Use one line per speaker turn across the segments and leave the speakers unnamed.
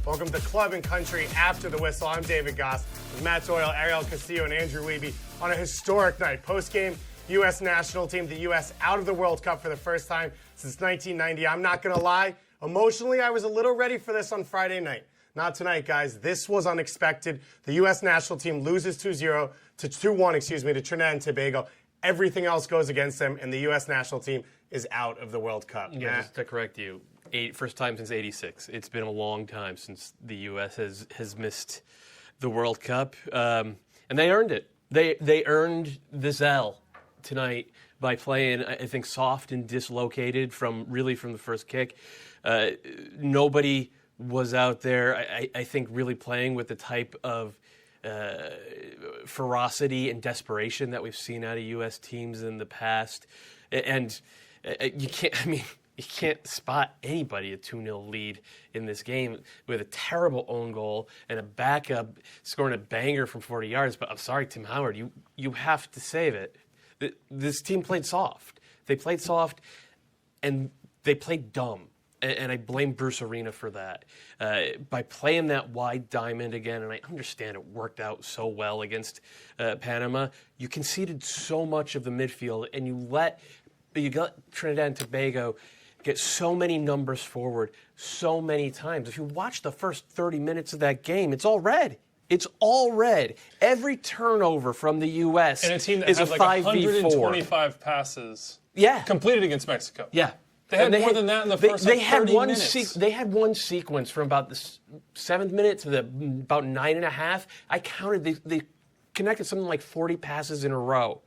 Welcome to Club and Country After the Whistle. I'm David Goss with Matt Doyle, Arielle, Castillo, and Andrew Wiebe on a historic night. Post-game, U.S. national team, the U.S. out of the World Cup for the first time since 1990. I'm not going to lie, emotionally, I was a little ready for this on Friday night. Not tonight, guys. This was unexpected. The U.S. national team loses 2-1 to Trinidad and Tobago. Everything else goes against them, and the U.S. national team is out of the World Cup.
Yeah, just to correct you, first time since '86. It's been a long time since the U.S. has missed the World Cup, and they earned it. They earned this L tonight by playing, I think, soft and dislocated from the first kick. Nobody was out there, I think, really playing with the type of ferocity and desperation that we've seen out of U.S. teams in the past. And you can't spot anybody a 2-0 lead in this game with a terrible own goal and a backup scoring a banger from 40 yards. But I'm sorry, Tim Howard, you have to save it. This team played soft. They played soft, and they played dumb. And I blame Bruce Arena for that. By playing that wide diamond again, and I understand it worked out so well against Panama, you conceded so much of the midfield, and you got Trinidad and Tobago get so many numbers forward so many times. If you watch the first 30 minutes of that game, it's all red. It's all red. Every turnover from the U.S.
and a team that
is
had
a
like 125 passes completed against Mexico.
Yeah.
They had more than that in the first 30 minutes.
They had one sequence from about the 7th minute to about 9.5. I counted. They connected something like 40 passes in a row.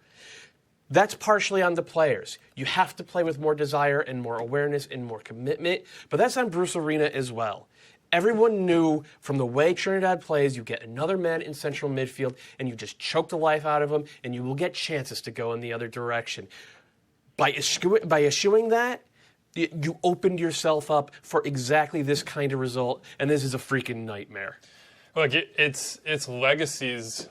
That's partially on the players. You have to play with more desire and more awareness and more commitment. But that's on Bruce Arena as well. Everyone knew from the way Trinidad plays, you get another man in central midfield and you just choke the life out of them, and you will get chances to go in the other direction. By eschewing that, you opened yourself up for exactly this kind of result, and this is a freaking nightmare.
Look, it's legacies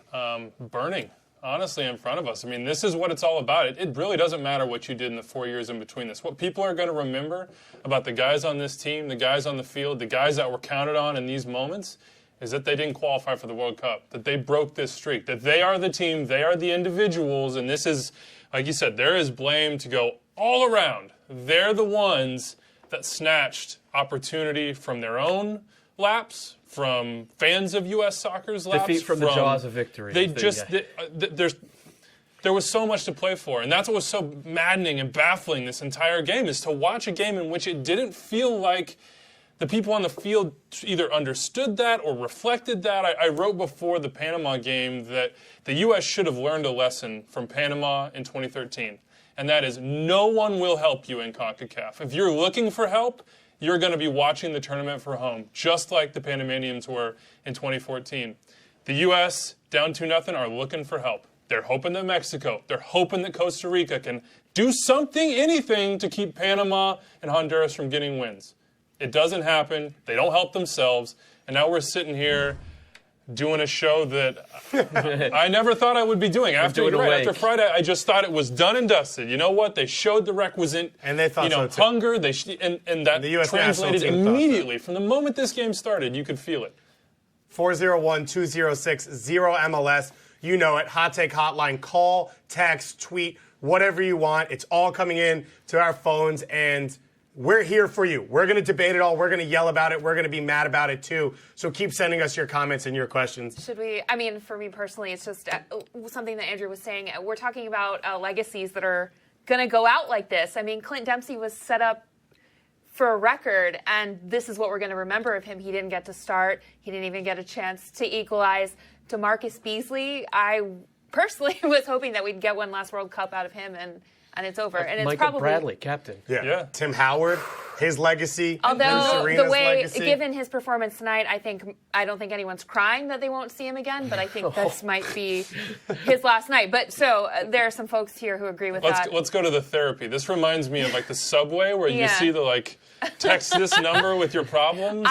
burning, honestly, in front of us. I mean, this is what it's all about. It really doesn't matter what you did in the 4 years in between this. What people are going to remember about the guys on this team, the guys on the field, the guys that were counted on in these moments, is that they didn't qualify for the World Cup, that they broke this streak, that they are the team, they are the individuals, and this is, like you said, there is blame to go all around. They're the ones that snatched opportunity from their own laps, from fans of U.S. soccer's laps.
Defeat from the jaws of victory.
There was so much to play for, and that's what was so maddening and baffling this entire game, is to watch a game in which it didn't feel like the people on the field either understood that or reflected that. I wrote before the Panama game that the U.S. should have learned a lesson from Panama in 2013. And that is, no one will help you in CONCACAF. If you're looking for help, you're going to be watching the tournament from home, just like the Panamanians were in 2014. The U.S., down 2-0, are looking for help. They're hoping that Mexico, they're hoping that Costa Rica can do something, anything, to keep Panama and Honduras from getting wins. It doesn't happen. They don't help themselves. And now we're sitting here doing a show that I never thought I would be doing. After Friday, I just thought it was done and dusted. You know what? They showed the requisite,
and they thought so too.
Hunger. And that the US translated immediately. From the moment this game started, you could feel it.
401-206-0MLS. You know it. Hot-Take Hotline. Call, text, tweet, whatever you want. It's all coming in to our phones, and we're here for you. We're going to debate it all. We're going to yell about it. We're going to be mad about it, too. So keep sending us your comments and your questions.
Should we? I mean, for me personally, it's just something that Andrew was saying. We're talking about legacies that are going to go out like this. I mean, Clint Dempsey was set up for a record, and this is what we're going to remember of him. He didn't get to start. He didn't even get a chance to equalize. DeMarcus Beasley, I personally was hoping that we'd get one last World Cup out of him, and it's over. And it's
Michael
probably
Bradley, captain.
Yeah. Tim Howard, his legacy.
Although the way, given his performance tonight, I don't think anyone's crying that they won't see him again. But I think this might be his last night. But so there are some folks here who agree with that.
Let's go to the therapy. This reminds me of like the subway where you see the text this number with your problems.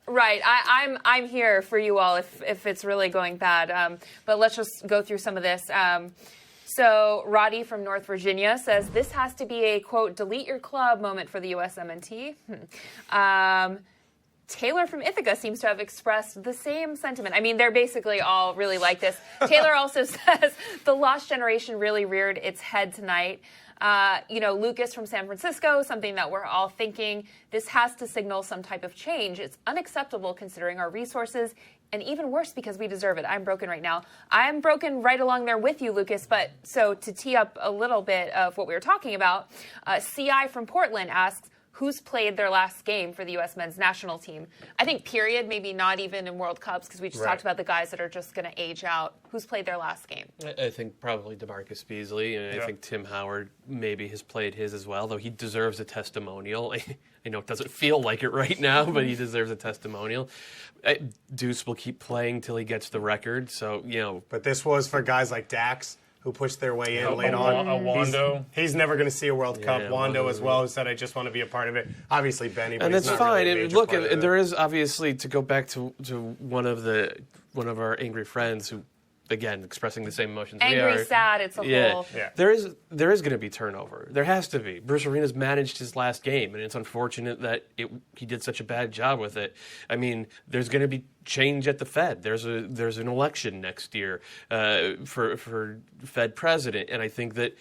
Right. I'm here for you all if it's really going bad. But let's just go through some of this. So Roddy from North Virginia says, this has to be a, quote, delete your club moment for the USMNT. Taylor from Ithaca seems to have expressed the same sentiment. I mean, they're basically all really like this. Taylor also says the lost generation really reared its head tonight. Lucas from San Francisco, something that we're all thinking, this has to signal some type of change. It's unacceptable considering our resources, and even worse because we deserve it. I'm broken right now. I'm broken right along there with you, Lucas. But so to tee up a little bit of what we were talking about, CI from Portland asks, who's played their last game for the U.S. men's national team? I think period, maybe not even in World Cups, because we just talked about the guys that are just going to age out. Who's played their last game?
I think probably DeMarcus Beasley, and I think Tim Howard maybe has played his as well, though he deserves a testimonial. I know it doesn't feel like it right now, but he deserves a testimonial. Deuce will keep playing till he gets the record, so,
But this was for guys like Dax, who pushed their way in late on.
Wando.
He's never going to see a World Cup. Wando as well, who said, I just want to be a part of it. Obviously, Benny, but
and
he's
that's
not
fine.
really a major part of it.
There is obviously, to go back to one of our angry friends who, again, expressing the same emotions we are.
Angry, sad, it's a whole...
Yeah. There is going to be turnover. There has to be. Bruce Arenas managed his last game, and it's unfortunate that he did such a bad job with it. I mean, there's going to be change at the Fed. There's an election next year for Fed president, and I think that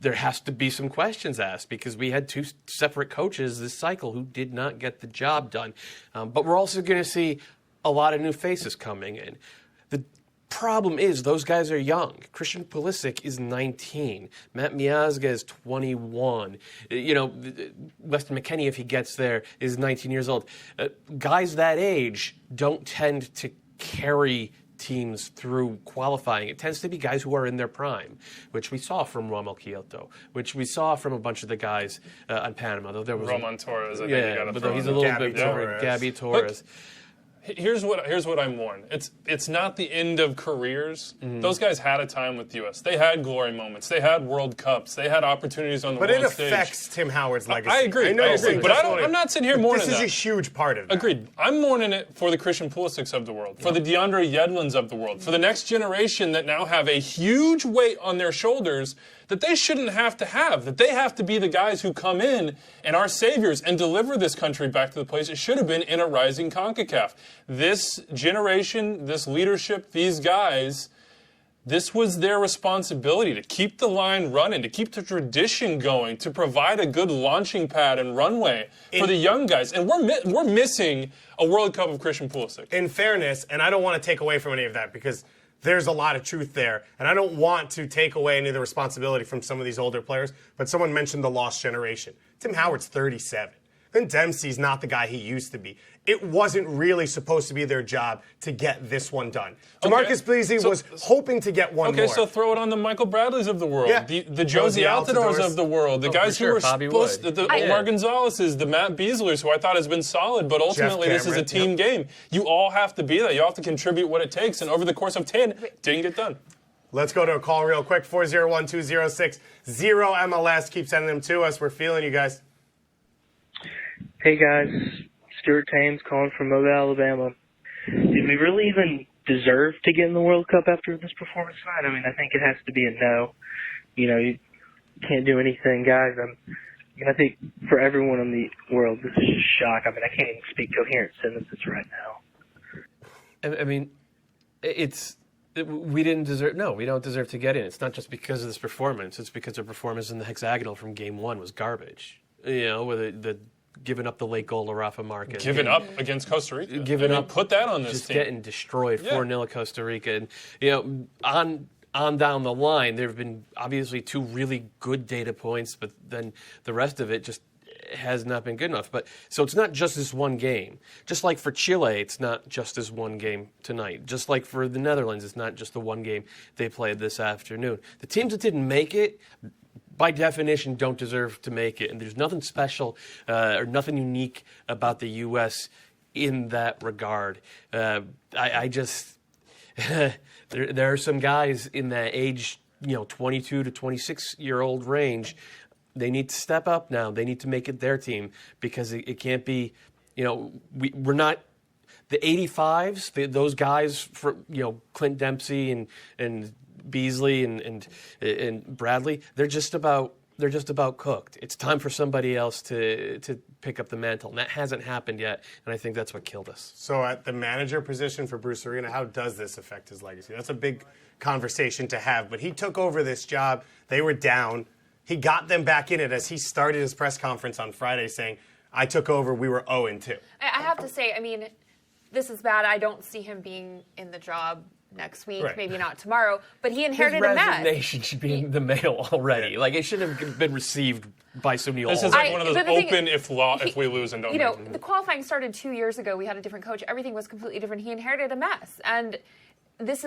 there has to be some questions asked because we had two separate coaches this cycle who did not get the job done. But we're also going to see a lot of new faces coming in. The problem is those guys are young. Christian Pulisic is 19. Matt Miazga is 21. Weston McKennie, if he gets there, is 19 years old. Guys that age don't tend to carry teams through qualifying. It tends to be guys who are in their prime, which we saw from Rommel Kyoto, which we saw from a bunch of the guys on Panama. Though there was
Roman Torres, I think you got to throw
he's a
in
little
there.
bit more. Gabby Torres.
Here's what I'm warned. It's not the end of careers. Mm-hmm. Those guys had a time with the U.S. They had glory moments. They had World Cups. They had opportunities on the world stage.
But it affects Tim Howard's legacy.
I agree. But I'm not sitting here mourning that.
This is a huge part of that.
Agreed. I'm mourning it for the Christian Pulisics of the world, for the DeAndre Yedlins of the world, for the next generation that now have a huge weight on their shoulders that they shouldn't have to have, that they have to be the guys who come in and are saviors and deliver this country back to the place it should have been in a rising CONCACAF. This generation, this leadership, these guys, this was their responsibility to keep the line running, to keep the tradition going, to provide a good launching pad and runway for the young guys. And we're missing a World Cup of Christian Pulisic.
In fairness, and I don't want to take away from any of that because there's a lot of truth there, and I don't want to take away any of the responsibility from some of these older players, but someone mentioned the lost generation. Tim Howard's 37. Clint Dempsey's not the guy he used to be. It wasn't really supposed to be their job to get this one done. DeMarcus Beasley was hoping to get one more.
Okay, so throw it on the Michael Bradleys of the world, the Josie Altidores of the world, the guys who were supposed to, the Omar Gonzalez's, the Matt Beaslers, who I thought has been solid, but ultimately this is a team game. You all have to be there. You all have to contribute what it takes, and over the course of 10, didn't get done.
Let's go to a call real quick, 401-206-0 MLS. Keep sending them to us. We're feeling you guys.
Hey guys, Stuart Thames calling from Mobile, Alabama. Did we really even deserve to get in the World Cup after this performance tonight? I mean, I think it has to be a no. You can't do anything, guys. I think for everyone in the world, this is just shock. I mean, I can't even speak coherent sentences right now.
I mean, we didn't deserve. No, we don't deserve to get in. It's not just because of this performance. It's because the performance in the hexagonal from Game 1 was garbage. With the giving up the late goal to Rafa Marquez.
Giving up against Costa Rica.
Giving up.
Put that on this
just
team.
Getting destroyed 4-0 at Costa Rica. And, on down the line, there have been obviously two really good data points, but then the rest of it just has not been good enough. But so it's not just this one game. Just like for Chile, it's not just this one game tonight. Just like for the Netherlands, it's not just the one game they played this afternoon. The teams that didn't make it, by definition, don't deserve to make it. And there's nothing special or nothing unique about the U.S. in that regard. I just there are some guys in that age, 22 to 26-year-old range. They need to step up now. They need to make it their team because it can't be, we're not the 85s. Those guys for Clint Dempsey and Beasley and Bradley, they're just about they're just about cooked. It's time for somebody else to pick up the mantle, and that hasn't happened yet, and I think that's what killed us.
So at the manager position for Bruce Arena, how does this affect his legacy? That's a big conversation to have, but he took over this job. They were down. He got them back in it as he started his press conference on Friday saying, I took over, we were 0-2.
I have to say, I mean, this is bad. I don't see him being in the job next week,
Right.
maybe not tomorrow, but he inherited
His
a mess.
resignation should be in the mail already. Like, it should have been received by Sunil.
This is like one of those
but the thing-
open if we lose and don't
You know,
make it.
the qualifying started 2 years ago. We had a different coach. Everything was completely different. He inherited a mess. And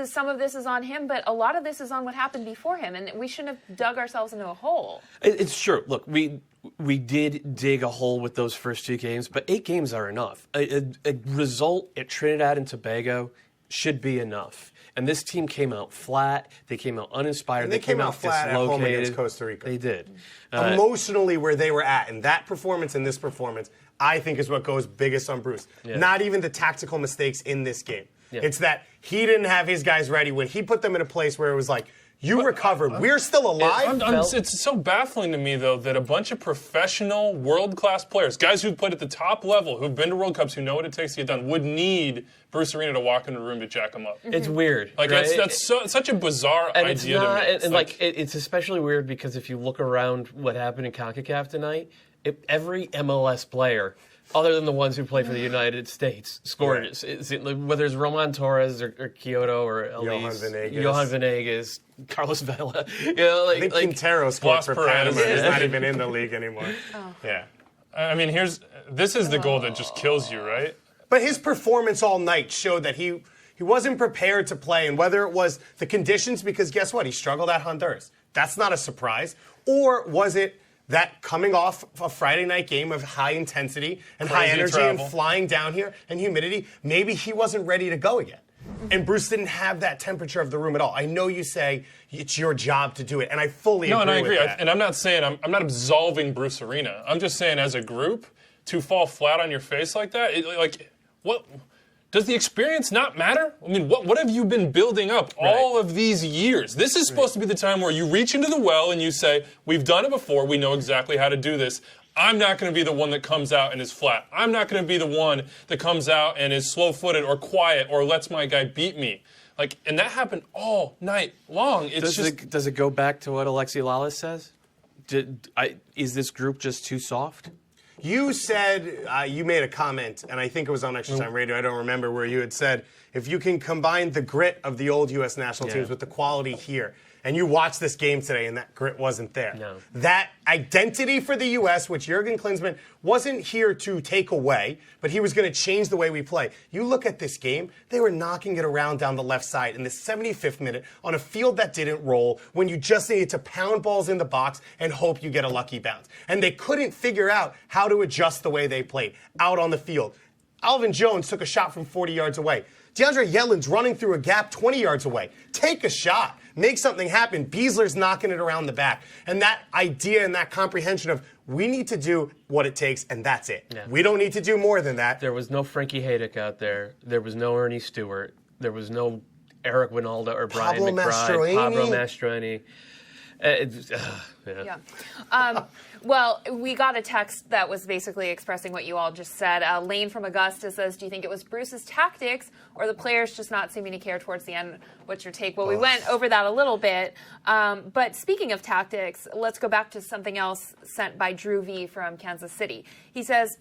some of this is on him, but a lot of this is on what happened before him. And we shouldn't have dug ourselves into a hole.
It's true. Look, we did dig a hole with those first 2 games, but 8 games are enough. A result at Trinidad and Tobago should be enough. And this team came out flat. They came out uninspired.
And they came out flat at home against Costa Rica.
They did.
Emotionally, where they were at, and that performance and this performance, I think is what goes biggest on Bruce.
Yeah.
Not even the tactical mistakes in this game.
Yeah.
It's that he didn't have his guys ready when he put them in a place where it was like, you recovered. We're still alive.
It's so baffling to me, though, that a bunch of professional, world-class players, guys who've played at the top level, who've been to World Cups, who know what it takes to get done, would need Bruce Arena to walk into a room to jack them up.
It's weird.
Like,
right?
that's such a bizarre
and
idea
it's not,
to me.
And it's especially weird because if you look around what happened in CONCACAF tonight, every MLS player, other than the ones who play for the United States, scored.
Right.
Whether it's Roman Torres or Kyoto or Elise, Johan Venegas, Carlos Vela. You know,
I think Quintero scored for
Perez.
Panama. He's not even in the league anymore. Yeah.
I mean, this is the goal that just kills you, right?
But his performance all night showed that he wasn't prepared to play, and whether it was the conditions, because guess what? He struggled at Honduras. That's not a surprise. Or was it that coming off a Friday night game of high intensity and high
Crazy
energy
travel.
and flying down here and humidity, maybe he wasn't ready to go again. And Bruce didn't have that temperature of the room at all. I know you say it's your job to do it, and I fully agree
No, and I agree.
with that.
And I'm not saying, I'm not absolving Bruce Arena. I'm just saying as a group, to fall flat on your face like that, what... Does the experience not matter? I mean, what have you been building up all of these years? This is supposed to be the time where you reach into the well and you say, we've done it before, we know exactly how to do this. I'm not going to be the one that comes out and is flat. I'm not going to be the one that comes out and is slow-footed or quiet or lets my guy beat me. And that happened all night long.
Does it go back to what Alexi Lalas says? Is this group just too soft?
You said, you made a comment, and I think it was on Extra Time Radio, I don't remember, where you had said, if you can combine the grit of the old U.S. national teams with the quality here, and you watched this game today and that grit wasn't there.
No.
That identity for the U.S., which Jurgen Klinsmann wasn't here to take away, but he was going to change the way we play. You look at this game, they were knocking it around down the left side in the 75th minute on a field that didn't roll when you just needed to pound balls in the box and hope you get a lucky bounce. And they couldn't figure out how to adjust the way they played out on the field. Alvin Jones took a shot from 40 yards away. DeAndre Yedlin's running through a gap 20 yards away. Take a shot. Make something happen. Beasler's knocking it around the back. And that idea and that comprehension of we need to do what it takes, and that's it.
Yeah.
We don't need to do more than that.
There was no Frankie Haydick out there. There was no Ernie Stewart. There was no Eric Winalda or Brian
Pablo
McBride. Pablo Mastroeni.
Well, we got a text that was basically expressing what you all just said. Lane from Augusta says, do you think it was Bruce's tactics or the players just not seeming to care towards the end? What's your take? Well, we went over that a little bit. But speaking of tactics, let's go back to something else sent by Drew V from Kansas City. He says,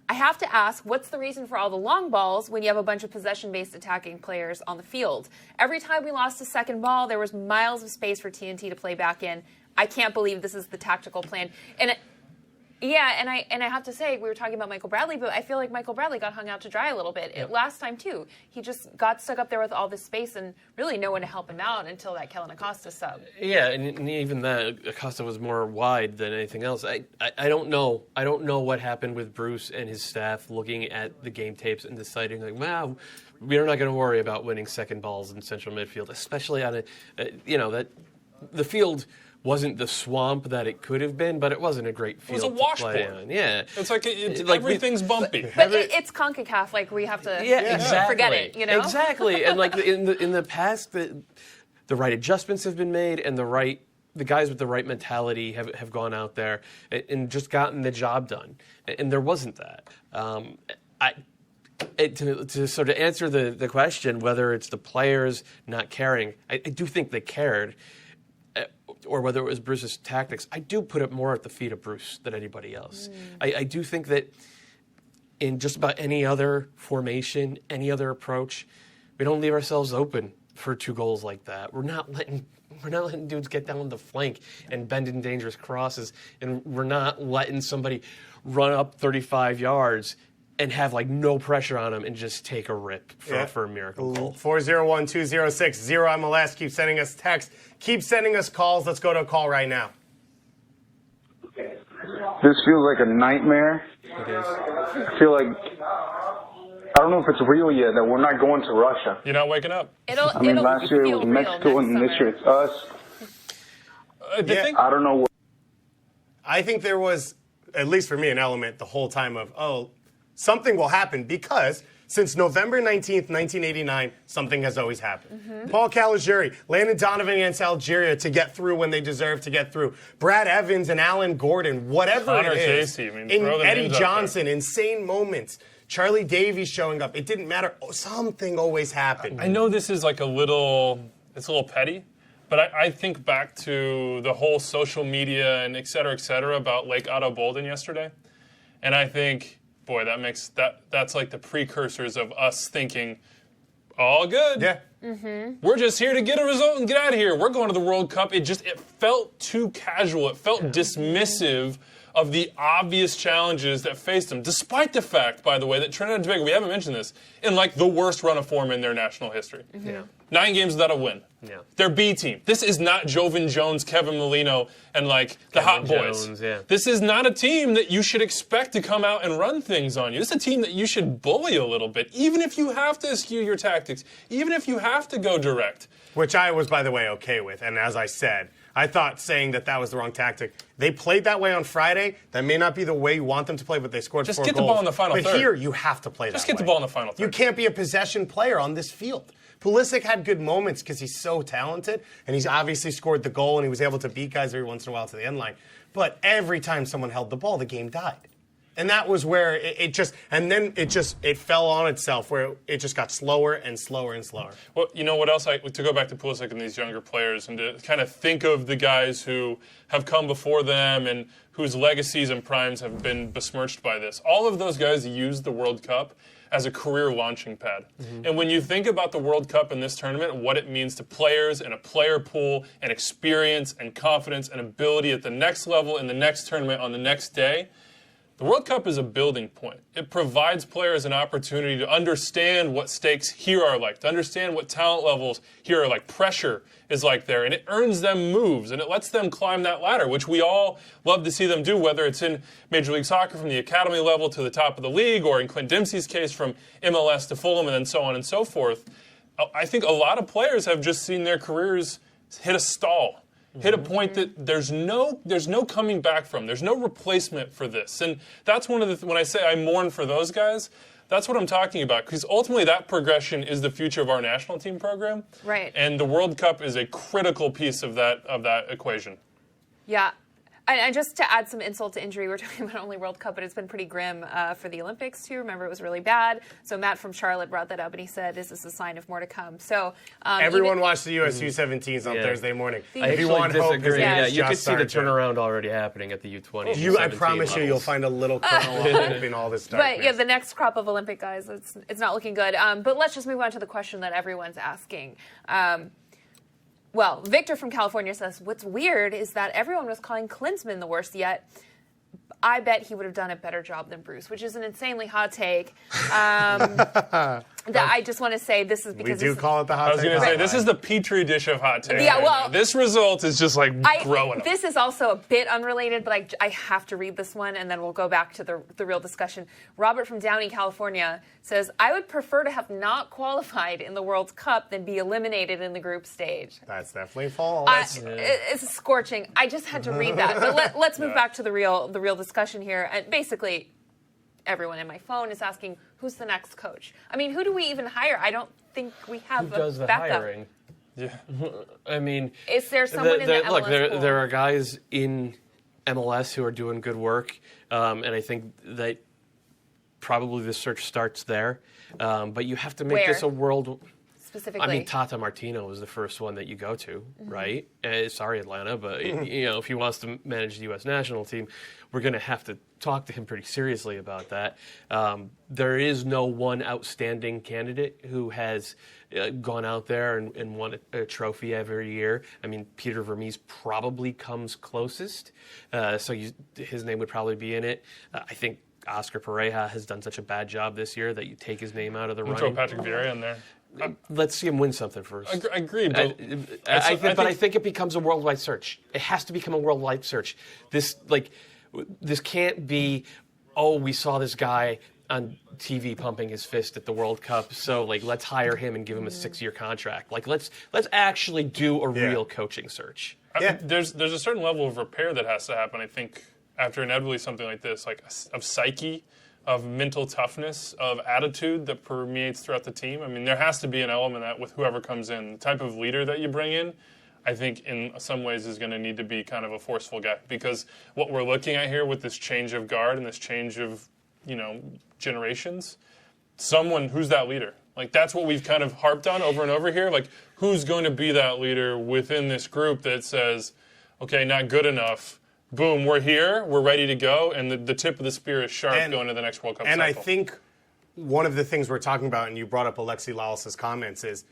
I have to ask, what's the reason for all the long balls when you have a bunch of possession-based attacking players on the field? Every time we lost a second ball, there was miles of space for TNT to play back in. I can't believe this is the tactical plan. And I have to say, we were talking about Michael Bradley, but I feel like Michael Bradley got hung out to dry a little bit last time too. He just got stuck up there with all this space and really no one to help him out until that Kellen Acosta sub.
Yeah, and even that Acosta was more wide than anything else. I don't know. I don't know what happened with Bruce and his staff looking at the game tapes and deciding like, wow, we're not going to worry about winning second balls in central midfield, especially on that the field wasn't the swamp that it could have been, but it wasn't a great field
It was a
to play
washboard.
on. Yeah.
It's like everything's bumpy.
But it's CONCACAF, like we have to
exactly.
forget it, you know?
Exactly. And like in the past, the right adjustments have been made and the right the guys with the right mentality have gone out there and just gotten the job done. And there wasn't that. To sort of answer the question, whether it's the players not caring, I do think they cared, or whether it was Bruce's tactics. I do put it more at the feet of Bruce than anybody else. I do think that in just about any other formation, any other approach, we don't leave ourselves open for 2 goals like that. We're not letting dudes get down the flank and bend in dangerous crosses, and we're not letting somebody run up 35 yards and have no pressure on them and just take a rip for a miracle goal.
401-206-0MLS. Keep sending us texts. Keep sending us calls. Let's go to a call right now.
This feels like a nightmare.
It is.
I feel like, I don't know if it's real yet, that we're not going to Russia.
You're not waking up.
Last year it was Mexico, and this year it's us. I don't know.
I think there was, at least for me, an element the whole time of, something will happen, because since November 19th, 1989, something has always happened. Paul Caligiuri, Landon Donovan against Algeria to get through when they deserve to get through. Brad Evans and Alan Gordon, whatever
Connor
it is.
Casey,
Eddie Johnson, insane moments. Charlie Davies showing up. It didn't matter. Something always happened.
I know this is it's a little petty, but I think back to the whole social media and et cetera, about Lake Otto Bolden yesterday. And I think, boy, that's like the precursors of us thinking, all good.
Yeah.
We're just here to get a result and get out of here. We're going to the World Cup. It felt too casual. It felt dismissive of the obvious challenges that faced them, despite the fact, by the way, that Trinidad and Tobago, we haven't mentioned this, in the worst run of form in their national history. 9 games without a win.
Yeah.
Their B team. This is not Jovan Jones, Kevin Molino, and the Hot Boys.
Jones, yeah.
This is not a team that you should expect to come out and run things on you. This is a team that you should bully a little bit, even if you have to eschew your tactics, even if you have to go direct.
Which I was, by the way, okay with. And as I said, I thought saying that was the wrong tactic. They played that way on Friday. That may not be the way you want them to play, but they scored 4 goals.
Just get the ball in the final
third. But here, you have to play that way.
Just get the ball in the final third.
You can't be a possession player on this field. Pulisic had good moments because he's so talented, and he's obviously scored the goal, and he was able to beat guys every once in a while to the end line. But every time someone held the ball, the game died. And that was where it fell on itself, where it just got slower and slower and slower.
Well, you know what else? To go back to Pulisic and these younger players, and to kind of think of the guys who have come before them and whose legacies and primes have been besmirched by this. All of those guys used the World Cup as a career launching pad. And when you think about the World Cup in this tournament, what it means to players and a player pool and experience and confidence and ability at the next level in the next tournament on the next day, the World Cup is a building point. It provides players an opportunity to understand what stakes here are like, to understand what talent levels here are like, pressure is like there, and it earns them moves, and it lets them climb that ladder, which we all love to see them do, whether it's in Major League Soccer from the academy level to the top of the league, or in Clint Dempsey's case from MLS to Fulham, and then so on and so forth. I think a lot of players have just seen their careers hit a stall. Hit a point that there's no coming back from. There's no replacement for this. And that's one of when I say I mourn for those guys, that's what I'm talking about. Because ultimately that progression is the future of our national team program.
Right.
And the World Cup is a critical piece of that equation.
Yeah. And just to add some insult to injury, we're talking about only World Cup, but it's been pretty grim for the Olympics, too. Remember, it was really bad. So Matt from Charlotte brought that up, and he said, this is a sign of more to come. So
everyone watched the US U17s on Thursday morning.
If you want hope, you could see the turnaround already happening at the U20.
I promise you'll find a little kernel of hope in all this darkness.
But yeah, the next crop of Olympic guys, it's not looking good. But let's just move on to the question that everyone's asking. Well, Victor from California says, what's weird is that everyone was calling Klinsmann the worst yet. I bet he would have done a better job than Bruce, which is an insanely hot take. I just want to say this is because...
We do call it the hot take.
I was going to say, this is the petri dish of hot take.
Yeah, well...
This result is just growing up.
This is also a bit unrelated, but I have to read this one, and then we'll go back to the real discussion. Robert from Downey, California says, I would prefer to have not qualified in the World Cup than be eliminated in the group stage.
That's definitely false.
It's scorching. I just had to read that. But let's move back to the real discussion here. And basically, everyone in my phone is asking, who's the next coach? I mean, who do we even hire? I don't think we have
Who does the
backup.
hiring?
Yeah.
I mean,
is there someone in the MLS
look,
pool?
there are guys in MLS who are doing good work, and I think that probably the search starts there. But you have to make this a world.
Specifically,
I mean, Tata Martino was the first one that you go to, right? Sorry, Atlanta, but if he wants to manage the U.S. national team, we're going to have to talk to him pretty seriously about that. There is no one outstanding candidate who has gone out there and won a trophy every year. I mean, Peter Vermees probably comes closest, so his name would probably be in it. I think Oscar Pareja has done such a bad job this year that you take his name out of the running.
Throw Patrick Vieira in there.
Let's see him win something first.
I agree, but
I think it becomes a worldwide search. It has to become a worldwide search. This can't be, we saw this guy on TV pumping his fist at the World Cup, so let's hire him and give him a 6-year contract. Let's actually do a real coaching search.
There's a certain level of repair that has to happen, I think, after inevitably something like this, of psyche, of mental toughness, of attitude that permeates throughout the team. I mean, there has to be an element of that with whoever comes in. The type of leader that you bring in, I think in some ways is going to need to be kind of a forceful guy, because what we're looking at here with this change of guard and this change of, generations, someone who's that leader. That's what we've kind of harped on over and over here. Who's going to be that leader within this group that says, okay, not good enough, boom, we're here, we're ready to go, and the tip of the spear is sharp going to the next World Cup cycle.
I think one of the things we're talking about, and you brought up Alexi Lalas's comments, is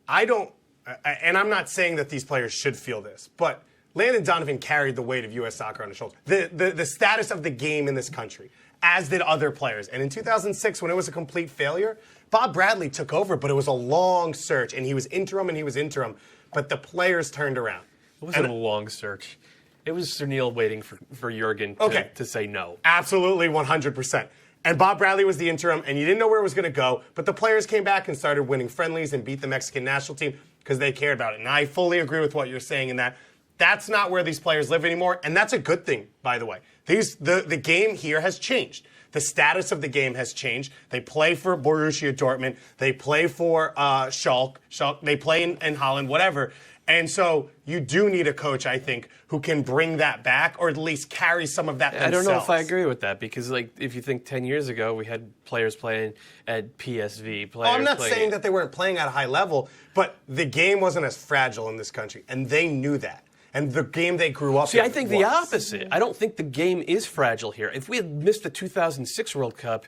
and I'm not saying that these players should feel this, but Landon Donovan carried the weight of U.S. soccer on his shoulders. The status of the game in this country, as did other players. And in 2006, when it was a complete failure, Bob Bradley took over, but it was a long search, and he was interim, but the players turned around.
It wasn't a long search. It was Sir Neil waiting for Jurgen to say no.
Absolutely, 100%. And Bob Bradley was the interim, and you didn't know where it was going to go, but the players came back and started winning friendlies and beat the Mexican national team because they cared about it. And I fully agree with what you're saying in that that's not where these players live anymore, and that's a good thing, by the way. The game here has changed. The status of the game has changed. They play for Borussia Dortmund. They play for Schalke. They play in Holland, whatever. And so you do need a coach, I think, who can bring that back or at least carry some of that themselves.
I don't know if I agree with that because, if you think 10 years ago, we had players playing at PSV.
I'm not saying that they weren't playing at a high level, but the game wasn't as fragile in this country, and they knew that. And the game they grew up in.
See, I think the opposite. I don't think the game is fragile here. If we had missed the 2006 World Cup,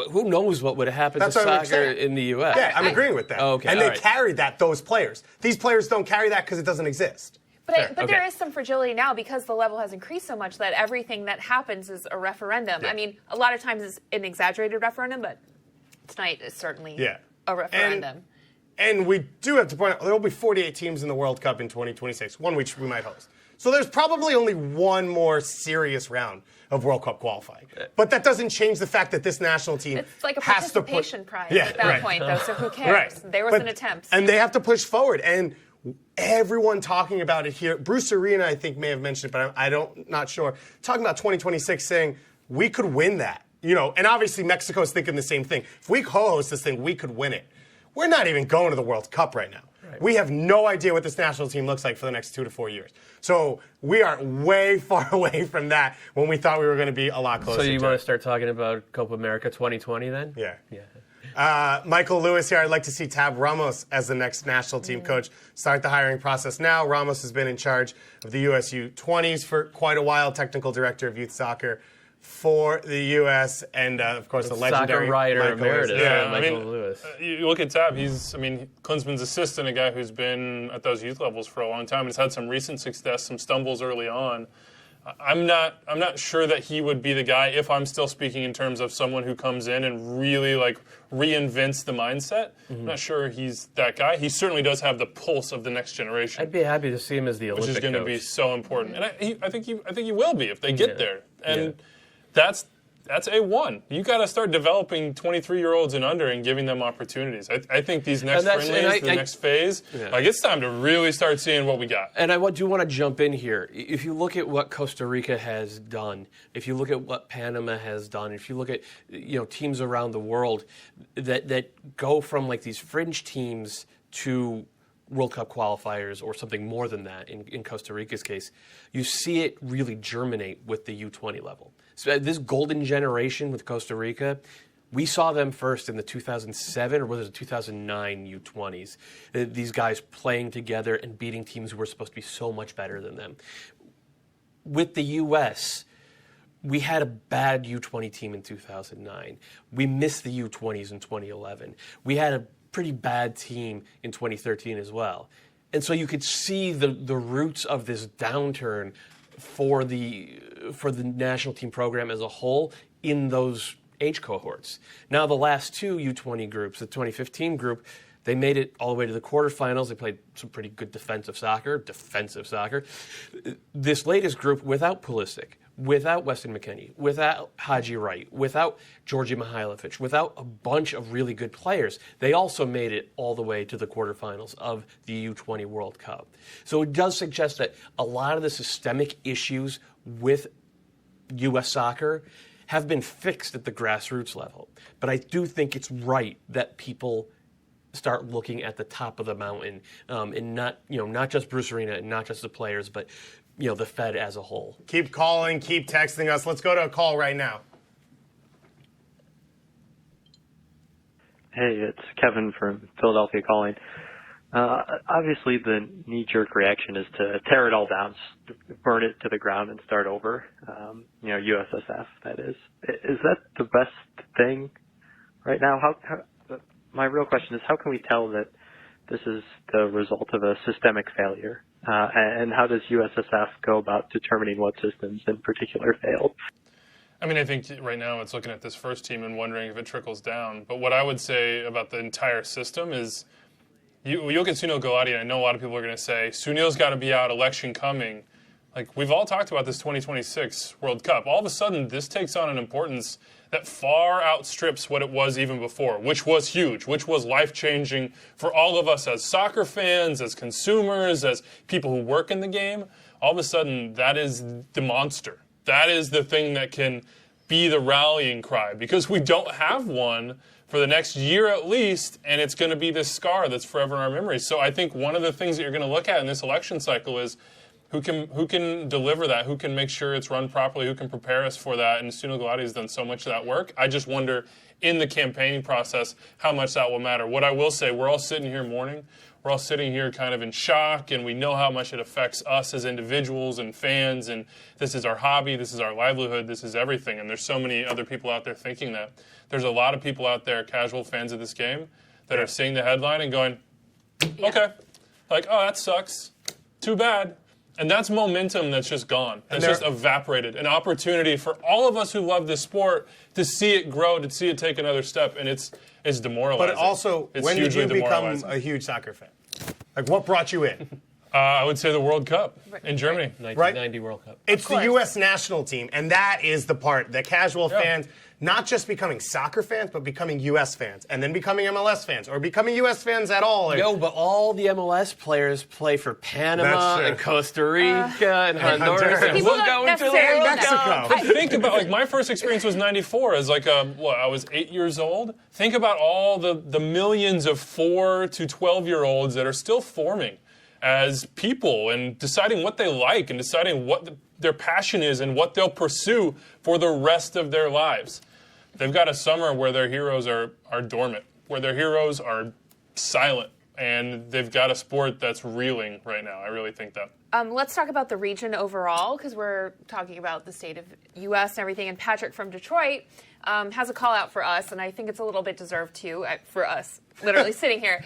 who knows what would have happened to soccer in the U.S.
Yeah, I'm agreeing with that.
Okay,
and they carried those players. These players don't carry that because it doesn't exist.
But there is some fragility now because the level has increased so much that everything that happens is a referendum. Yeah. I mean, a lot of times it's an exaggerated referendum, but tonight is certainly a referendum.
And we do have to point out, there will be 48 teams in the World Cup in 2026, one which we might host. So there's probably only one more serious round of World Cup qualifying. But that doesn't change the fact that this national team
it's like a
has to
participation prize at that point, though, so who cares?
Right.
There was an attempt.
And they have to push forward. And everyone talking about it here, Bruce Arena, I think, may have mentioned it, but not sure, talking about 2026, saying we could win that. And obviously Mexico's thinking the same thing. If we co-host this thing, we could win it. We're not even going to the World Cup right now. Right. We have no idea what this national team looks like for the next 2 to 4 years. So we are way far away from that when we thought we were going to be a lot closer.
So you want to start talking about Copa America 2020 then?
Yeah. Michael Lewis here. I'd like to see Tab Ramos as the next national team coach. Start the hiring process now. Ramos has been in charge of the USU 20s for quite a while, technical director of youth soccer for the U.S. and, of course, the legendary
soccer writer
Michael
emeritus, Michael Lewis.
You look at Tab, he's, Klinsmann's assistant, a guy who's been at those youth levels for a long time. He's had some recent success, some stumbles early on. I'm not sure that he would be the guy if I'm still speaking in terms of someone who comes in and really reinvents the mindset. Mm-hmm. I'm not sure he's that guy. He certainly does have the pulse of the next generation.
I'd be happy to see him as the Olympic
coach. Which is going to be so important. And I think he will be if they get there. And that's A1. You got to start developing 23-year-olds and under and giving them opportunities. I think these next friendlies, the next phase, it's time to really start seeing what we got.
And I do want to jump in here. If you look at what Costa Rica has done, if you look at what Panama has done, if you look at teams around the world that go from these fringe teams to World Cup qualifiers or something more than that in Costa Rica's case, you see it really germinate with the U20 level. So this golden generation with Costa Rica, we saw them first in the 2007 or was it the 2009 U20s. These guys playing together and beating teams who were supposed to be so much better than them. With the U.S., we had a bad U20 team in 2009. We missed the U20s in 2011. We had a pretty bad team in 2013 as well. And so you could see the roots of this downturn for the national team program as a whole in those age cohorts. Now the last two U20 groups, the 2015 group, they made it all the way to the quarterfinals. They played some pretty good defensive soccer. This latest group, without Pulisic, without Weston McKennie, without Haji Wright, without Georgi Mihailovic, without a bunch of really good players, they also made it all the way to the quarterfinals of the U20 World Cup. So it does suggest that a lot of the systemic issues with U.S. soccer have been fixed at the grassroots level. But I do think it's right that people start looking at the top of the mountain, and not just Bruce Arena and not just the players, but the Fed as a whole.
Keep calling, keep texting us. Let's go to a call right now.
Hey, it's Kevin from Philadelphia calling. Obviously, the knee-jerk reaction is to tear it all down, burn it to the ground, and start over. USSF, that is. Is that the best thing right now? My real question is, how can we tell that this is the result of a systemic failure? And how does USSF go about determining what systems in particular failed?
I mean, I think right now it's looking at this first team and wondering if it trickles down. But what I would say about the entire system is, you look at Sunil Gulati, and I know a lot of people are going to say, Sunil's got to be out, election coming. Like, we've all talked about this 2026 World Cup. All of a sudden, this takes on an importance that far outstrips what it was even before, which was huge, which was life-changing for all of us as soccer fans, as consumers, as people who work in the game. All of a sudden, that is the monster. That is the thing that can be the rallying cry, because we don't have one for the next year at least, and it's going to be this scar that's forever in our memories. So I think one of the things that you're going to look at in this election cycle is who can deliver that, who can make sure it's run properly, who can prepare us for that. And Sunil Gulati has done so much of that work. I just wonder in the campaigning process how much that will matter. What I will say, we're all sitting here mourning. We're all sitting here kind of in shock, and we know how much it affects us as individuals and fans, and this is our hobby, this is our livelihood, this is everything. And there's so many other people out there thinking that. There's a lot of people out there, casual fans of this game, that are seeing the headline and going, okay, like, oh, that sucks, too bad. And that's momentum that's just gone. That's just evaporated. An opportunity for all of us who love this sport to see it grow, to see it take another step, and it's demoralizing.
But also, when did you become a huge soccer fan? Like, what brought you in?
I would say the World Cup in Germany.
1990 World Cup.
It's the U.S. national team, and that is the part, the casual fans, not just becoming soccer fans, but becoming U.S. fans, and then becoming MLS fans, or becoming U.S. fans at all.
No, but all the MLS players play for Panama and Costa Rica and Honduras. And we'll go into
Mexico.
Think about, like, my first experience was 94 as like I was 8 years old. Think about all the millions of 4 to 12-year-olds that are still forming as people and deciding what they like and deciding what their passion is and what they'll pursue for the rest of their lives. They've got a summer where their heroes are dormant, where their heroes are silent, and they've got a sport that's reeling right now. I really think that.
Let's talk about the region overall, because we're talking about the state of U.S. and everything. And Patrick from Detroit has a call out for us, and I think it's a little bit deserved too, for us, literally sitting here.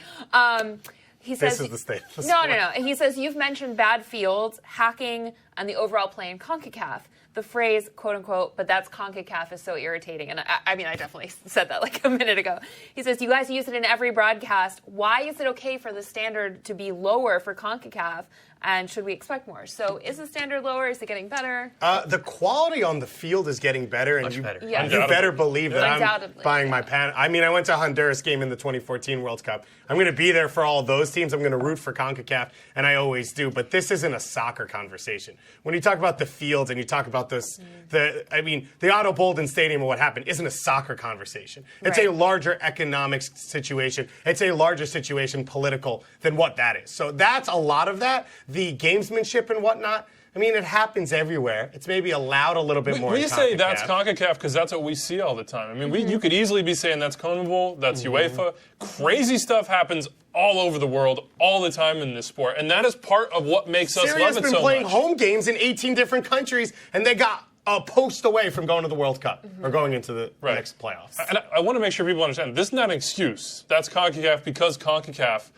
He says,
this is the state of the
no.
sport.
He says, you've mentioned bad fields, hacking, and the overall play in CONCACAF. The phrase, quote unquote, but that's CONCACAF is so irritating. And I mean, I definitely said that like a minute ago. He says, you guys use it in every broadcast. Why is it okay for the standard to be lower for CONCACAF And should we expect more? So is the standard lower? Is it getting better?
The quality on the field is getting better, and
Much
you,
better.
Yes.
you better believe that I'm buying my
yeah.
pan. I mean, I went to a Honduras game in the 2014 World Cup. I'm going to be there for all those teams. I'm going to root for CONCACAF, and I always do. But this isn't a soccer conversation. When you talk about the fields and you talk about this, the Otto Bolden Stadium and what happened isn't a soccer conversation. It's a larger economic situation. It's a larger situation, political, than what that is. So that's a lot of that. The gamesmanship and whatnot, I mean, it happens everywhere. It's maybe allowed a little bit more.
We say that's CONCACAF because that's what we see all the time. I mean, you could easily be saying that's CONMEBOL, that's UEFA. Crazy stuff happens all over the world all the time in this sport, and that is part of what makes us love it so much.
Syria's been playing home games in 18 different countries, and they got a post away from going to the World Cup or going into the next playoffs.
And I want to make sure people understand, this is not an excuse. That's CONCACAF because CONCACAF.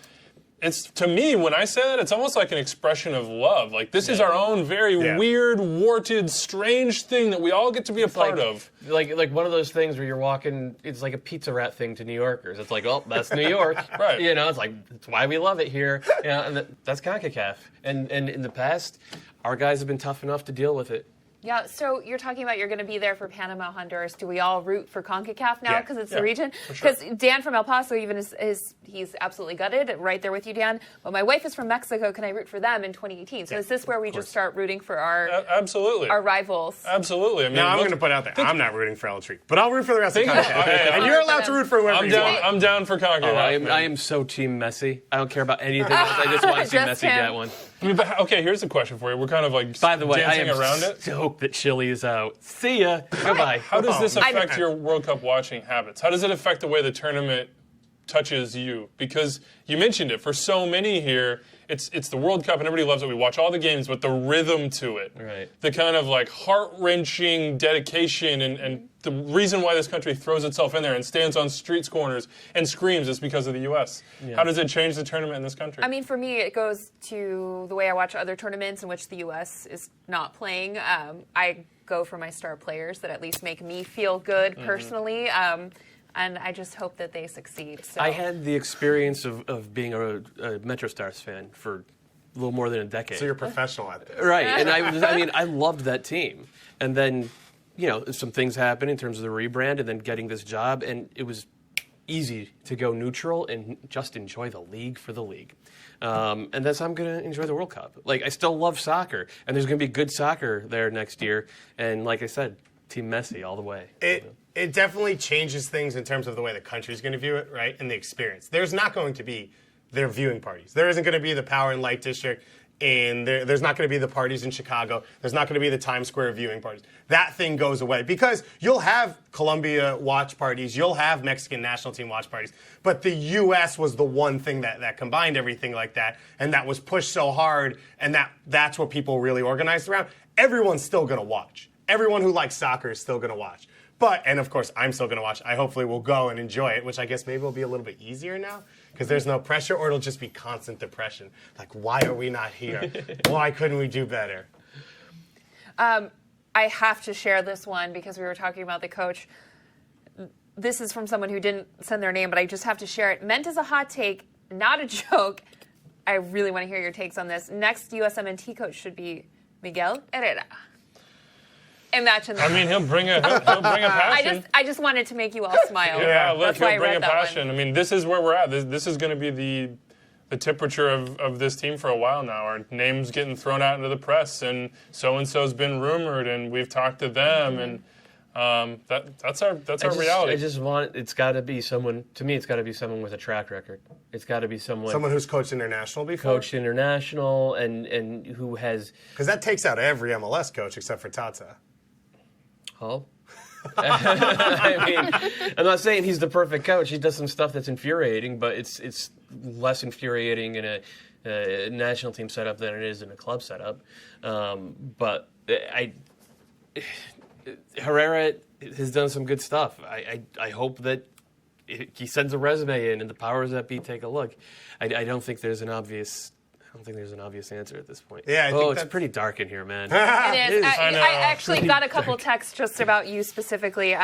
It's, to me, when I say that, it's almost like an expression of love. Like, this is our own very weird, warted, strange thing that we all get to be a part of.
Like one of those things where you're walking, it's like a pizza rat thing to New Yorkers. It's like, oh, that's New York.
Right.
You know, it's like, that's why we love it here. You know, and that's CONCACAF. And in the past, our guys have been tough enough to deal with it.
Yeah, so you're talking about you're going to be there for Panama, Honduras. Do we all root for CONCACAF now because it's the region? Because Dan from El Paso even he's absolutely gutted, right there with you, Dan. But my wife is from Mexico. Can I root for them in 2018? So is this where we just start rooting for our rivals?
Absolutely. I mean,
now I'm going to put out there, I'm not rooting for El Tri, but I'll root for the rest of CONCACAF. And you're allowed to root for whoever you want.
I'm down for CONCACAF.
I am so Team Messi. I don't care about anything else. I just want to see Messi get one.
I mean, but, okay, here's the question for you. We're kind of like
By the way, I am
around it.
stoked that Chile is out. See ya. Goodbye.
How does this affect your World Cup watching habits? How does it affect the way the tournament touches you? Because you mentioned it. For so many here, it's the World Cup and everybody loves it. We watch all the games, but the rhythm to it, the kind of like heart-wrenching dedication and the reason why this country throws itself in there and stands on street corners and screams is because of the U.S. Yeah. How does it change the tournament in this country?
I mean, for me, it goes to the way I watch other tournaments in which the U.S. is not playing. I go for my star players that at least make me feel good personally. And I just hope that they succeed. So.
I had the experience of being a Metro Stars fan for a little more than a decade.
So you're professional at this.
Right. And I loved that team. And then, you know, some things happened in terms of the rebrand and then getting this job. And it was easy to go neutral and just enjoy the league for the league. And that's how I'm going to enjoy the World Cup. Like, I still love soccer. And there's going to be good soccer there next year. And like I said, Team Messi all the way.
It definitely changes things in terms of the way the country's going to view it, right, and the experience. There's not going to be their viewing parties. There isn't going to be the Power and Light District, and there's not going to be the parties in Chicago. There's not going to be the Times Square viewing parties. That thing goes away because you'll have Colombia watch parties. You'll have Mexican national team watch parties. But the U.S. was the one thing that combined everything like that, and that was pushed so hard, and that's what people really organized around. Everyone's still going to watch. Everyone who likes soccer is still going to watch. And of course, I'm still going to watch. I hopefully will go and enjoy it, which I guess maybe will be a little bit easier now because there's no pressure, or it'll just be constant depression. Like, why are we not here? Why couldn't we do better?
I have to share this one because we were talking about the coach. This is from someone who didn't send their name, but I just have to share it. Meant as a hot take, not a joke. I really want to hear your takes on this. Next USMNT coach should be Miguel Herrera. Imagine that.
I mean, he'll bring a passion.
I just wanted to make you all smile.
Yeah, look, he'll bring a passion. I mean, this is where we're at. This is going to be the temperature of this team for a while now. Our name's getting thrown out into the press, and so-and-so's been rumored, and we've talked to them, and that's our reality.
I just want, it's got to be someone, to me, it's got to be someone with a track record. It's got to be someone
who's coached international before?
Coached international and who has...
Because that takes out every MLS coach except for Tata.
Oh. I mean, I'm not saying he's the perfect coach. He does some stuff that's infuriating, but it's less infuriating in a national team setup than it is in a club setup. But Herrera has done some good stuff. I hope that he sends a resume in and the powers that be take a look. I don't think there's an obvious answer at this point.
Yeah,
it's pretty dark in here, man.
It is. I actually got a couple texts just about you specifically.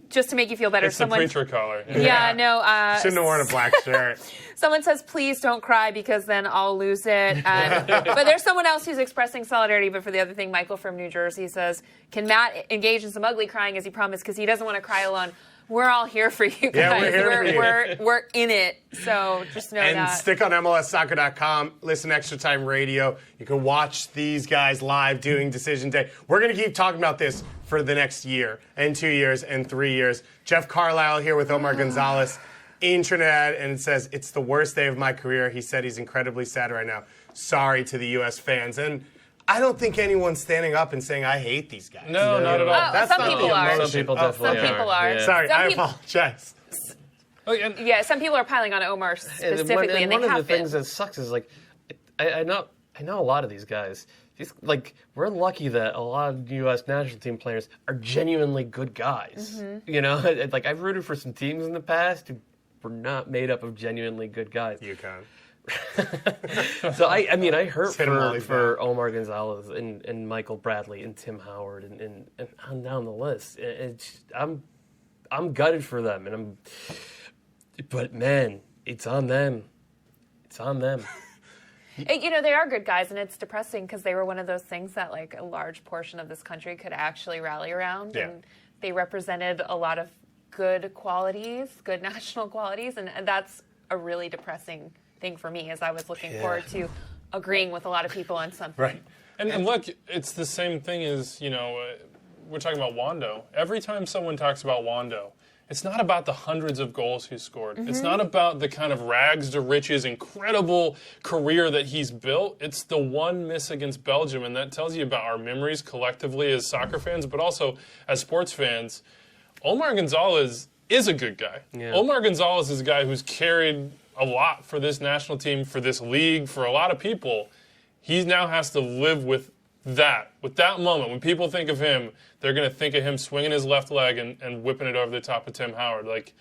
just to make you feel better,
It's the preacher collar.
Yeah, no.
Shouldn't have worn a black shirt.
Someone says, please don't cry because then I'll lose it. But there's someone else who's expressing solidarity, but for the other thing, Michael from New Jersey says, can Matt engage in some ugly crying as he promised because he doesn't want to cry alone? We're all here for you guys.
Yeah, we're here for you.
We're in it. So just know that.
And stick on MLSsoccer.com, listen to Extra Time Radio. You can watch these guys live doing Decision Day. We're going to keep talking about this for the next year and 2 years and 3 years. Jeff Carlisle here with Omar Gonzalez in Trinidad, and it says, it's the worst day of my career. He said he's incredibly sad right now. Sorry to the U.S. fans. And I don't think anyone's standing up and saying, I hate these guys.
No, not at all.
That's
some
not
people
the
are.
emotion.
Some people definitely
Some people are.
Yeah.
Sorry,
Some
I
people-
apologize.
Yeah, some people are piling on Omar specifically, and
one
they
of
have
the
been.
things that sucks is like, I know a lot of these guys. We're lucky that a lot of U.S. national team players are genuinely good guys.
Mm-hmm.
You know, like I've rooted for some teams in the past who were not made up of genuinely good guys.
UConn.
So I mean, I hurt
Hit 'em while he's
for Omar Gonzalez and Michael Bradley and Tim Howard and on down the list. I'm gutted for them, but man, it's on them. It's on them.
You know, they are good guys, and it's depressing because they were one of those things that, like, a large portion of this country could actually rally around.
Yeah.
And they represented a lot of good qualities, good national qualities, and that's a really depressing thing for me as I was looking forward to agreeing with a lot of people on something.
Right.
And look, it's the same thing as, we're talking about Wando. Every time someone talks about Wando, it's not about the hundreds of goals he's scored. Mm-hmm. It's not about the kind of rags to riches, incredible career that he's built. It's the one miss against Belgium, and that tells you about our memories collectively as soccer fans, but also as sports fans. Omar Gonzalez is a good guy. Yeah. Omar Gonzalez is a guy who's carried a lot for this national team, for this league, for a lot of people. He now has to live with that moment. When people think of him, they're going to think of him swinging his left leg and whipping it over the top of Tim Howard. Like,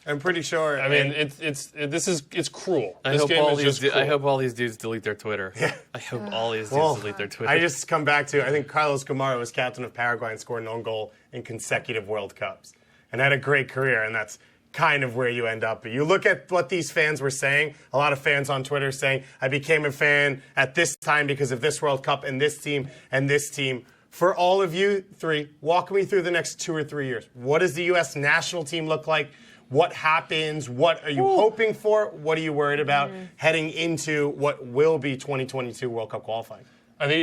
I'm pretty sure.
I mean, it's cruel.
I
This
hope
game
all
is
these
just cruel.
I hope all these dudes delete their Twitter.
Yeah.
I hope all these dudes delete their Twitter.
I just come back to, I think Carlos Camara was captain of Paraguay and scored an own goal in consecutive World Cups and had a great career, and that's kind of where you end up. But you look at what these fans were saying, a lot of fans on Twitter saying, I became a fan at this time because of this World Cup and this team and this team. For all of you three, walk me through the next 2 or 3 years. What does the U.S. national team look like? What happens? What are you hoping for? What are you worried about heading into what will be 2022 World Cup qualifying?
I think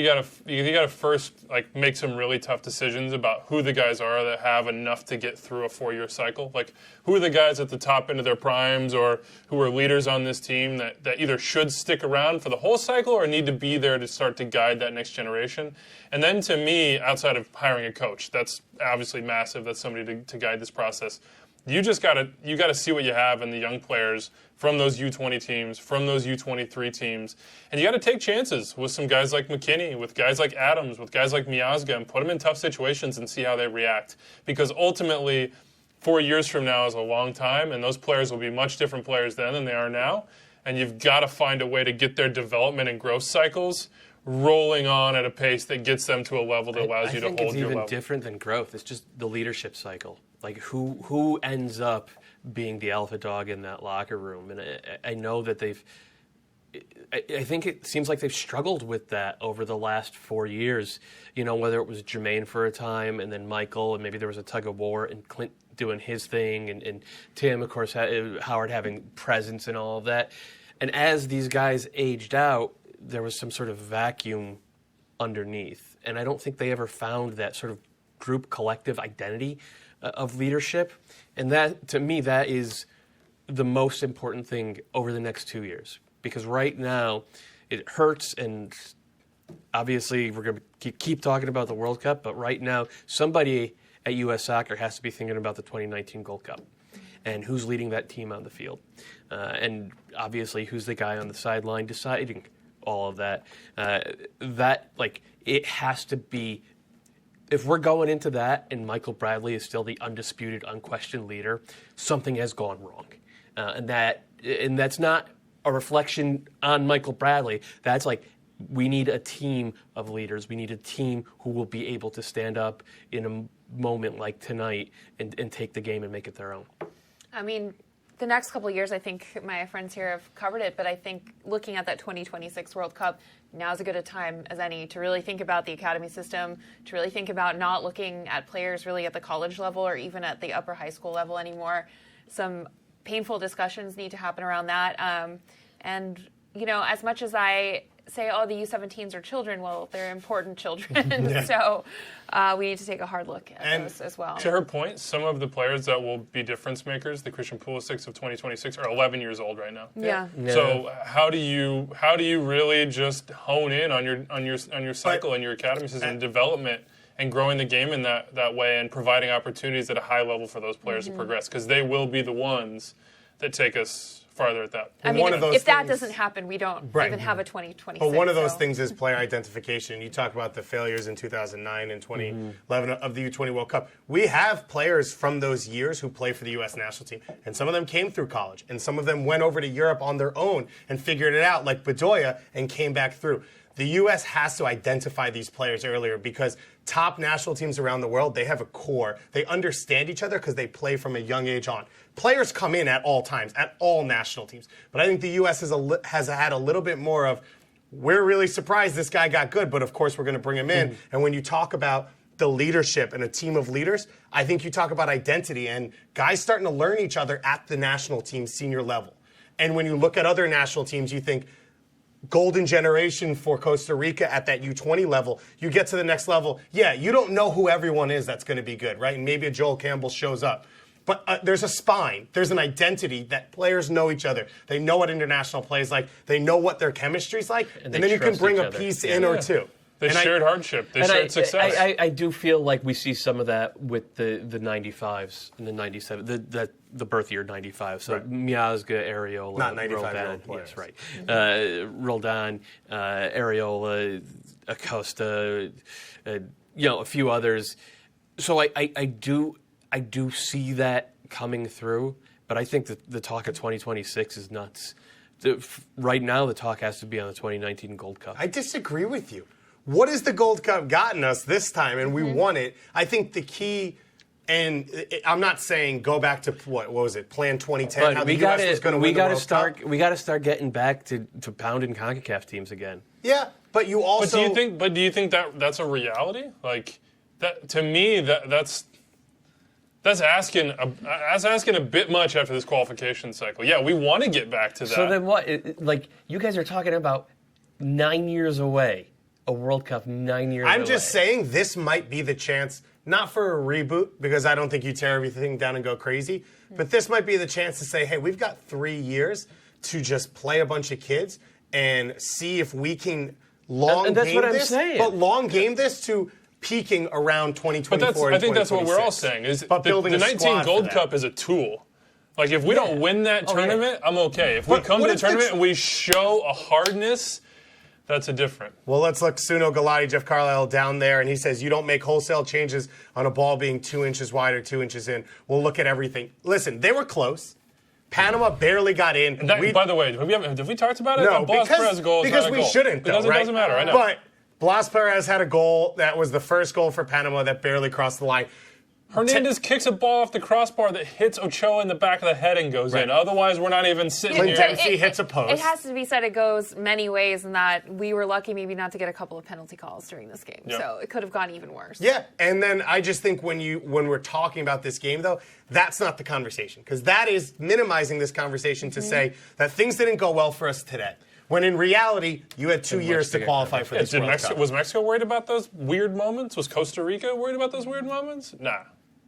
you gotta first make some really tough decisions about who the guys are that have enough to get through a 4-year cycle. Like, who are the guys at the top end of their primes or who are leaders on this team that either should stick around for the whole cycle or need to be there to start to guide that next generation. And then to me, outside of hiring a coach, that's obviously massive. That's somebody to guide this process. You gotta see what you have in the young players from those U20 teams, from those U23 teams. And you got to take chances with some guys like McKinney, with guys like Adams, with guys like Miazga, and put them in tough situations and see how they react. Because ultimately, 4 years from now is a long time, and those players will be much different players then than they are now. And you've got to find a way to get their development and growth cycles rolling on at a pace that gets them to a level that allows you to hold your level.
I think it's even different than growth. It's just the leadership cycle. Like, who ends up being the alpha dog in that locker room? And I know that I think it seems like they've struggled with that over the last 4 years. You know, whether it was Jermaine for a time and then Michael, and maybe there was a tug of war and Clint doing his thing and Tim, of course, Howard having presence and all of that. And as these guys aged out, there was some sort of vacuum underneath. And I don't think they ever found that sort of group collective identity of leadership. And that, to me, that is the most important thing over the next 2 years. Because right now, it hurts, and obviously we're going to keep talking about the World Cup, but right now, somebody at U.S. Soccer has to be thinking about the 2019 Gold Cup and who's leading that team on the field. And obviously, who's the guy on the sideline deciding all of that. It has to be. If we're going into that and Michael Bradley is still the undisputed, unquestioned leader, something has gone wrong. And that's not a reflection on Michael Bradley. That's like, we need a team of leaders. We need a team who will be able to stand up in moment like tonight and take the game and make it their own.
I mean, the next couple of years, I think my friends here have covered it, but I think looking at that 2026 World Cup, now's as good a time as any to really think about the academy system, to really think about not looking at players really at the college level or even at the upper high school level anymore. Some painful discussions need to happen around that. And, you know, as much as I say, oh, the U17s are children, well, they're important children. So we need to take a hard look at those as well.
To her point, some of the players that will be difference makers, the Christian Pulissics of 2026, are 11 years old right now.
Yeah.
So how do you really just hone in on your cycle and your academy system and development and growing the game in that way and providing opportunities at a high level for those players to progress, because they will be the ones that take us farther at that.
I mean, if that doesn't happen, we don't even have a 2026.
But one of those things is player identification. You talk about the failures in 2009 and 2011 of the U20 World Cup. We have players from those years who play for the U.S. national team, and some of them came through college, and some of them went over to Europe on their own and figured it out, like Bedoya, and came back through. The U.S. has to identify these players earlier because top national teams around the world, they have a core. They understand each other because they play from a young age on. Players come in at all times, at all national teams. But I think the U.S. has had a little bit more of, we're really surprised this guy got good, but of course we're going to bring him in. And when you talk about the leadership and a team of leaders, I think you talk about identity and guys starting to learn each other at the national team senior level. And when you look at other national teams, you think, golden generation for Costa Rica at that U20 level. You get to the next level. Yeah, you don't know who everyone is that's going to be good, right? And maybe a Joel Campbell shows up. But there's a spine. There's an identity that players know each other. They know what international play is like. They know what their chemistry's like. And then you can bring a piece in or two.
They shared hardship. They shared success.
I do feel like we see some of that with the 95s and the 97, the birth year 95. So Miazga, Arielle,
not 95
Roldan. Yes, right. Roldan, Arielle, Acosta, a few others. So I do see that coming through, but I think that the talk of 2026 is nuts. Right now, the talk has to be on the 2019 Gold Cup.
I disagree with you. What has the Gold Cup gotten us this time? And we won it. I think the key, and I'm not saying go back to what was it, Plan 2010?
But
how the US was going to win the World Cup?
We got to start getting back to pounding CONCACAF teams again.
Yeah, but you also.
But do you think that that's a reality? Like that to me, that's asking a bit much after this qualification cycle. Yeah, we want to get back to that.
So then what? Like you guys are talking about 9 years away. A World Cup 9 years away.
I'm just saying this might be the chance, not for a reboot, because I don't think you tear everything down and go crazy, but this might be the chance to say, hey, we've got 3 years to just play a bunch of kids and see if we can long game this, but long game this to peaking around 2024
I think that's what we're all saying. Is the 19 Gold Cup is a tool. Like, if we don't win that tournament, I'm okay. If we come to the tournament and we show a hardness, that's a different.
Well, let's look Suno Galati, Jeff Carlisle down there, and he says, you don't make wholesale changes on a ball being 2 inches wide or 2 inches in. We'll look at everything. Listen, they were close. Panama barely got in.
By the way, have we talked about it?
No, because we shouldn't, though,
It doesn't matter, I know.
But Blas Perez had a goal that was the first goal for Panama that barely crossed the line.
Hernandez kicks a ball off the crossbar that hits Ochoa in the back of the head and goes in. Otherwise, we're not even sitting here.
Dempsey hits a post.
It has to be said it goes many ways in that we were lucky maybe not to get a couple of penalty calls during this game. Yep. So it could have gone even worse.
Yeah, and then I just think when we're talking about this game, though, that's not the conversation. Because that is minimizing this conversation to say that things didn't go well for us today. When in reality, you had 2 years to qualify for this World Cup.
Was Mexico worried about those weird moments? Was Costa Rica worried about those weird moments? Nah.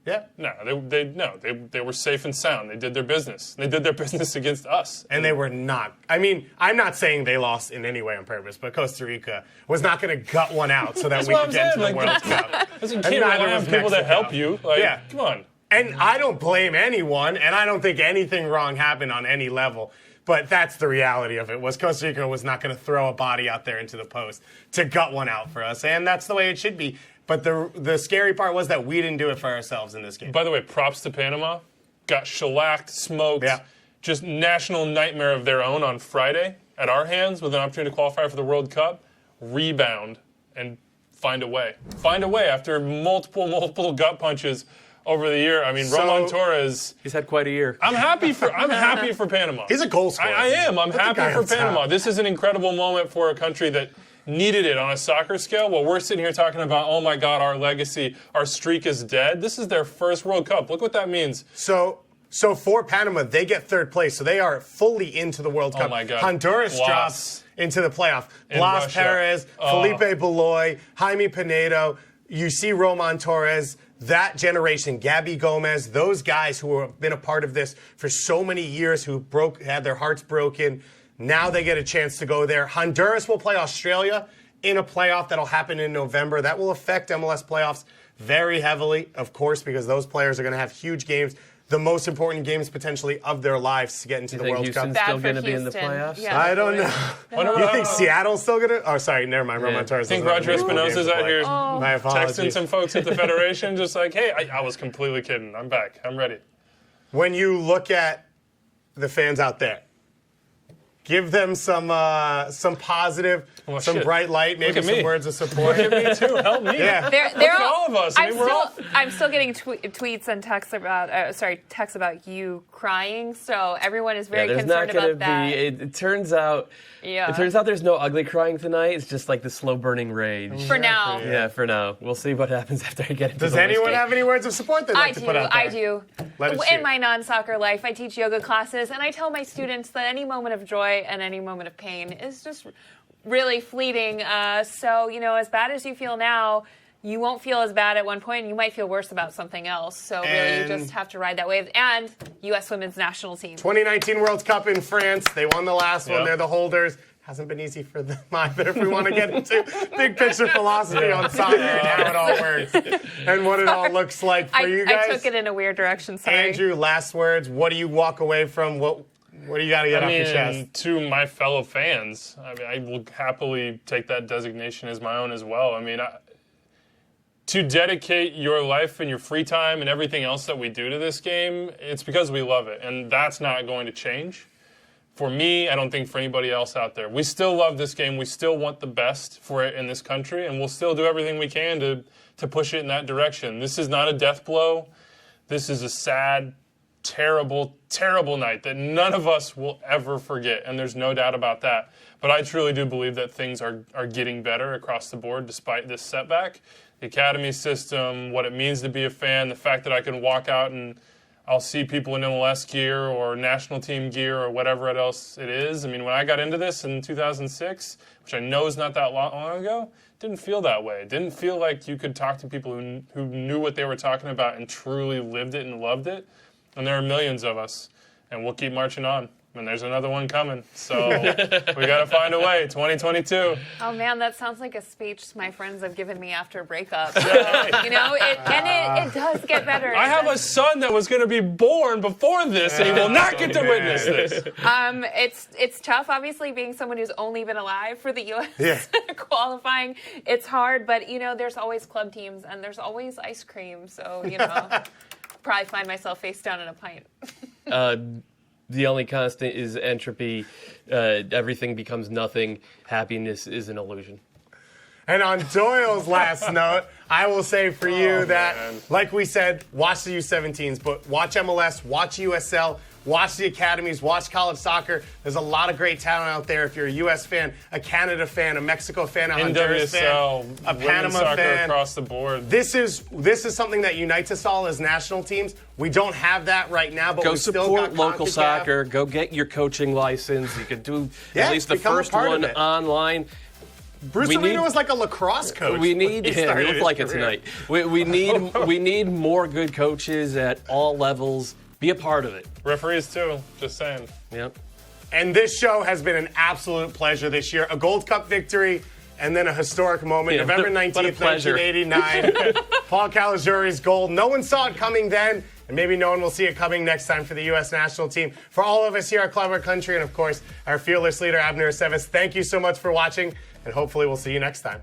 Yeah.
No, they were safe and sound. They did their business. They did their business against us.
And they were not. I mean, I'm not saying they lost in any way on purpose, but Costa Rica was not going to gut one out so that we could get into the World Cup.
You can't rely on people to help you. Come on.
And I don't blame anyone, and I don't think anything wrong happened on any level. But that's the reality of it, was Costa Rica was not going to throw a body out there into the post to gut one out for us. And that's the way it should be. But the scary part was that we didn't do it for ourselves in this game.
By the way, props to Panama. Got shellacked, smoked. Yeah. Just national nightmare of their own on Friday at our hands with an opportunity to qualify for the World Cup. Rebound and find a way. Find a way after multiple gut punches over the year. I mean, Roman Torres.
He's had quite a year.
I'm happy for Panama.
He's a goal scorer.
I am. I'm happy for Panama. This is an incredible moment for a country that needed it on a soccer scale. While we're sitting here talking about, oh my God, our legacy, our streak is dead. This is their first World Cup. Look what that means.
So for Panama, they get third place, so they are fully into the World Cup.
Oh my God.
Honduras drops into the playoff. Blas Perez, Felipe Beloy, Jaime Pinedo. You see Roman Torres. That generation, Gabby Gomez, those guys who have been a part of this for so many years, who had their hearts broken, now they get a chance to go there. Honduras will play Australia in a playoff that'll happen in November. That will affect MLS playoffs very heavily, of course, because those players are going to have huge games, the most important games potentially of their lives to get into the World
Houston's
Cup.
still going to be in the playoffs?
Yeah,
I don't know. You think Seattle's still going to? Oh, sorry, never mind. Roman Torres.
I think Roger Espinosa's out here
My apologies.
texting some folks at the Federation just like, hey, I was completely kidding. I'm back. I'm ready.
When you look at the fans out there, give them some positive, some bright light, maybe some words of support.
Look at me too. Help me.
Yeah.
Look at all of us.
I'm still getting tweets and texts about you crying. So everyone is very concerned about that.
It turns out.
Yeah.
It turns out there's no ugly crying tonight. It's just like the slow burning rage.
For now.
Yeah, for now. We'll see what happens after I get into
Does anyone have any words of support they'd like to put out there?
I do. In my non-soccer life, I teach yoga classes, and I tell my students that any moment of joy and any moment of pain is just really fleeting. So, as bad as you feel now, you won't feel as bad at one point, and you might feel worse about something else. So really, you just have to ride that wave. And U.S. women's national team. 2019
World Cup in France. They won the last one. They're the holders. Hasn't been easy for them either if we want to get into big picture philosophy on soccer and how it all works and what it all looks like for you guys.
I took it in a weird direction, sorry.
Andrew, last words. What do you walk away from? What do you got to get off your chest?
To my fellow fans, I will happily take that designation as my own as well. To dedicate your life and your free time and everything else that we do to this game, it's because we love it, and that's not going to change. For me, I don't think for anybody else out there. We still love this game. We still want the best for it in this country, and we'll still do everything we can to push it in that direction. This is not a death blow. This is a sad, terrible, terrible night that none of us will ever forget, and there's no doubt about that. But I truly do believe that things are getting better across the board despite this setback. The academy system, what it means to be a fan, the fact that I can walk out and I'll see people in MLS gear or national team gear or whatever else it is. When I got into this in 2006, which I know is not that long ago, it didn't feel that way. It didn't feel like you could talk to people who knew what they were talking about and truly lived it and loved it. And there are millions of us, and we'll keep marching on. And there's another one coming. So we got to find a way. 2022.
Oh, man, that sounds like a speech my friends have given me after a breakup. It does get better.
I have a son that was going to be born before this, and he will not get to witness this.
It's tough, obviously, being someone who's only been alive for the U.S. qualifying. It's hard, but, there's always club teams, and there's always ice cream. So, probably find myself face down in a pint.
The only constant is entropy. Everything becomes nothing. Happiness is an illusion.
And on Doyle's last note, I will say for you that, like we said, watch the U17s, but watch MLS, watch USL, watch the academies, watch college soccer. There's a lot of great talent out there. If you're a U.S. fan, a Canada fan, a Mexico fan, a Honduras fan, a Panama fan,
across the board.
This is something that unites us all as national teams. We don't have that right now, but
go
we still
support
got
local
CONCACAF.
soccer. Go get your coaching license. You could do at least the first one online.
Bruce Arena was like a lacrosse coach.
We need him. He looked like it tonight. We need more good coaches at all levels. Be a part of it.
Referees too. Just saying.
Yep.
And this show has been an absolute pleasure this year. A Gold Cup victory and then a historic moment.
Yeah,
November 19th, 1989. Paul Caligiuri's goal. No one saw it coming then, and maybe no one will see it coming next time for the U.S. national team. For all of us here at Club Our Country and, of course, our fearless leader, Abner Aceves, thank you so much for watching, and hopefully we'll see you next time.